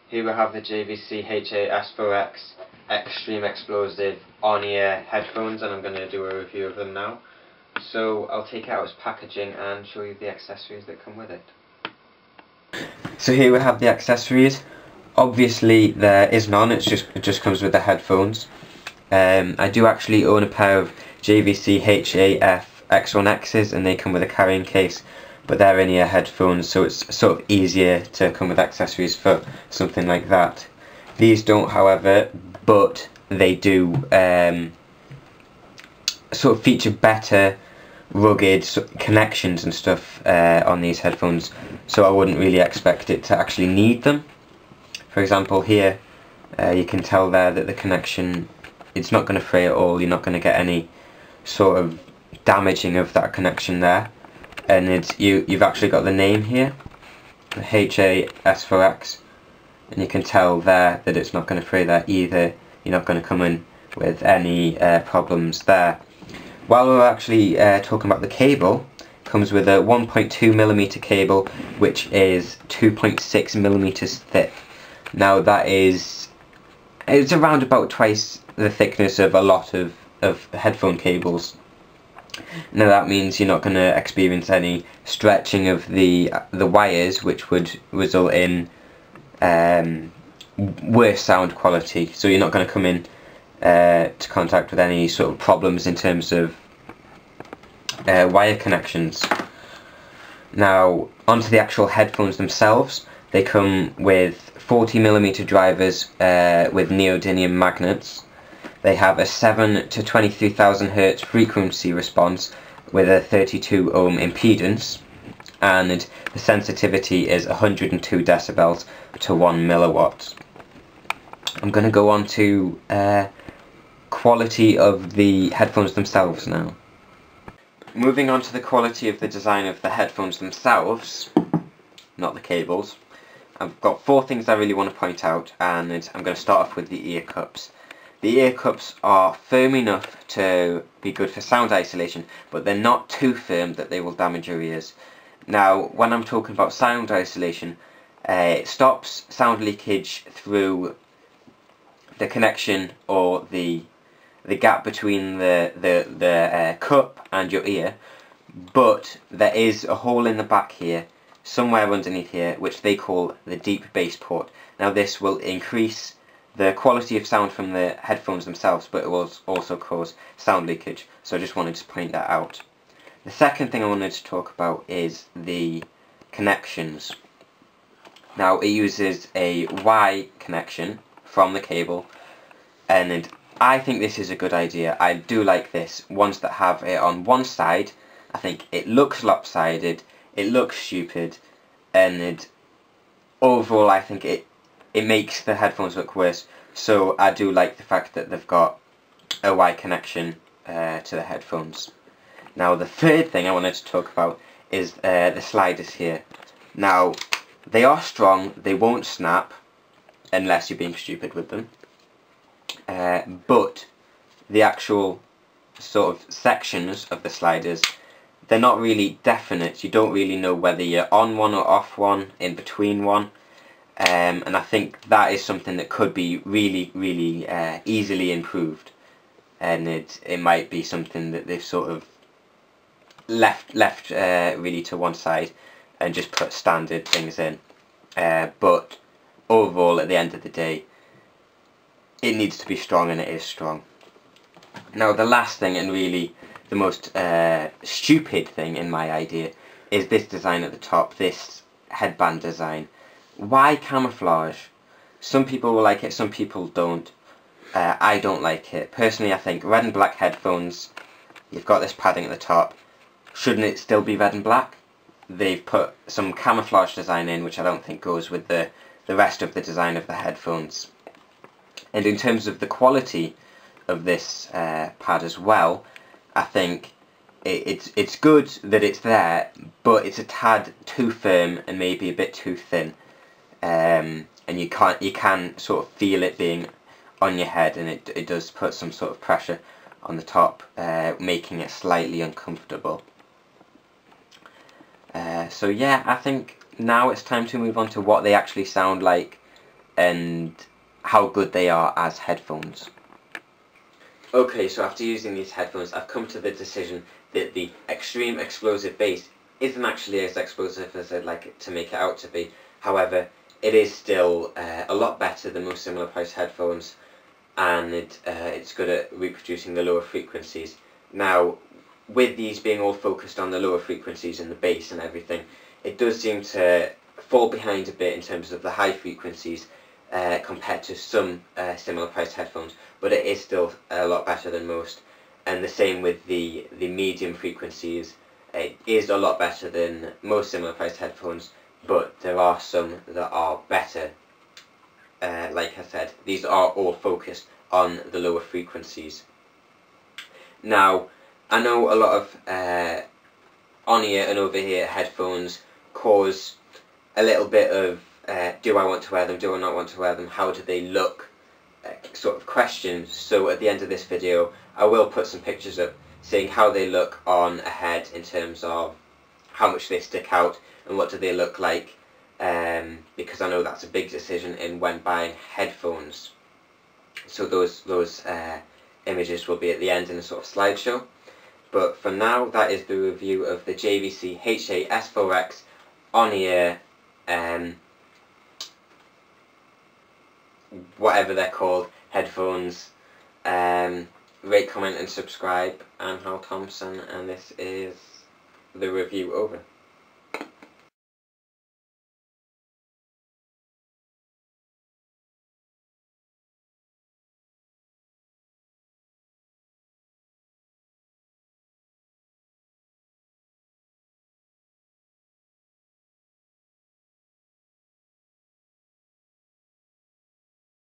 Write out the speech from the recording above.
Here we have the JVC HA-S4X Xtreme Xplosive on-ear headphones, and I'm going to do a review of them now. So I'll take it out its packaging and show you the accessories that come with it. So here we have the accessories. Obviously there is none, it just comes with the headphones. I do actually own a pair of JVC HA-S4Xs and they come with a carrying case, but they're in-ear headphones, so it's sort of easier to come with accessories for something like that. These don't, however, but they do sort of feature better rugged connections and stuff on these headphones, so I wouldn't really expect it to actually need them. For example, here you can tell there that the connection, it's not going to fray at all. You're not going to get any sort of damaging of that connection there. And you've actually got the name here, the HA-S4X, and you can tell there that it's not going to fray there either. You're not going to come in with any problems there. While we're actually talking about the cable, it comes with a 1.2mm cable, which is 2.6mm thick. Now it's around about twice the thickness of a lot of headphone cables. Now that means you're not going to experience any stretching of the wires, which would result in worse sound quality. So you're not going to come in to contact with any sort of problems in terms of wire connections. Now onto the actual headphones themselves. They come with 40mm drivers with neodymium magnets. They have a 7 to 23,000 Hz frequency response with a 32 ohm impedance, and the sensitivity is 102 decibels to 1 milliwatt. I'm going to go on to quality of the headphones themselves now. Moving on to the quality of the design of the headphones themselves, not the cables, I've got 4 things I really want to point out, and I'm going to start off with the ear cups. The ear cups are firm enough to be good for sound isolation, but they're not too firm that they will damage your ears. Now, when I'm talking about sound isolation, it stops sound leakage through the connection or the gap between the cup and your ear, but there is a hole in the back here, somewhere underneath here, which they call the deep bass port. Now this will increase the quality of sound from the headphones themselves, but it will also cause sound leakage, so I just wanted to point that out. The second thing I wanted to talk about is the connections. Now it uses a Y connection from the cable, and I think this is a good idea. I do like this. Ones that have it on one side, I think it looks lopsided, it looks stupid, and overall I think it makes the headphones look worse. So I do like the fact that they've got a Y connection to the headphones. Now the third thing I wanted to talk about is the sliders here. Now they are strong, they won't snap unless you're being stupid with them, but the actual sort of sections of the sliders, they're not really definite. You don't really know whether you're on one or off one, in between one. And I think that is something that could be really easily improved, and it might be something that they've sort of left really to one side and just put standard things in, but overall at the end of the day it needs to be strong, and it is strong. Now the last thing, and really the most stupid thing in my idea, is this design at the top, this headband design. Why camouflage? Some people will like it, some people don't. I don't like it. Personally, I think red and black headphones, you've got this padding at the top. Shouldn't it still be red and black? They've put some camouflage design in, which I don't think goes with the rest of the design of the headphones. And in terms of the quality of this pad as well, I think it's good that it's there, but it's a tad too firm and maybe a bit too thin. And you can sort of feel it being on your head, and it does put some sort of pressure on the top, making it slightly uncomfortable. So yeah, I think now it's time to move on to what they actually sound like and how good they are as headphones. Okay, so after using these headphones, I've come to the decision that the Xtreme Xplosive bass isn't actually as explosive as I'd like it to make it out to be. However, it is still a lot better than most similar priced headphones, and it's good at reproducing the lower frequencies. Now, with these being all focused on the lower frequencies and the bass and everything, it does seem to fall behind a bit in terms of the high frequencies compared to some similar priced headphones, but it is still a lot better than most. And the same with the medium frequencies. It is a lot better than most similar priced headphones, but there are some that are better. Like I said, these are all focused on the lower frequencies. Now, I know a lot of on-ear and over-ear headphones cause a little bit of do I want to wear them, do I not want to wear them, how do they look, sort of questions. So at the end of this video I will put some pictures up saying how they look on a head in terms of how much they stick out and what do they look like, because I know that's a big decision in when buying headphones. So those images will be at the end in a sort of slideshow. But for now, that is the review of the JVC HA-S4X on-ear, whatever they're called, headphones. Rate, comment and subscribe. I'm HalThompson, and this is the review over.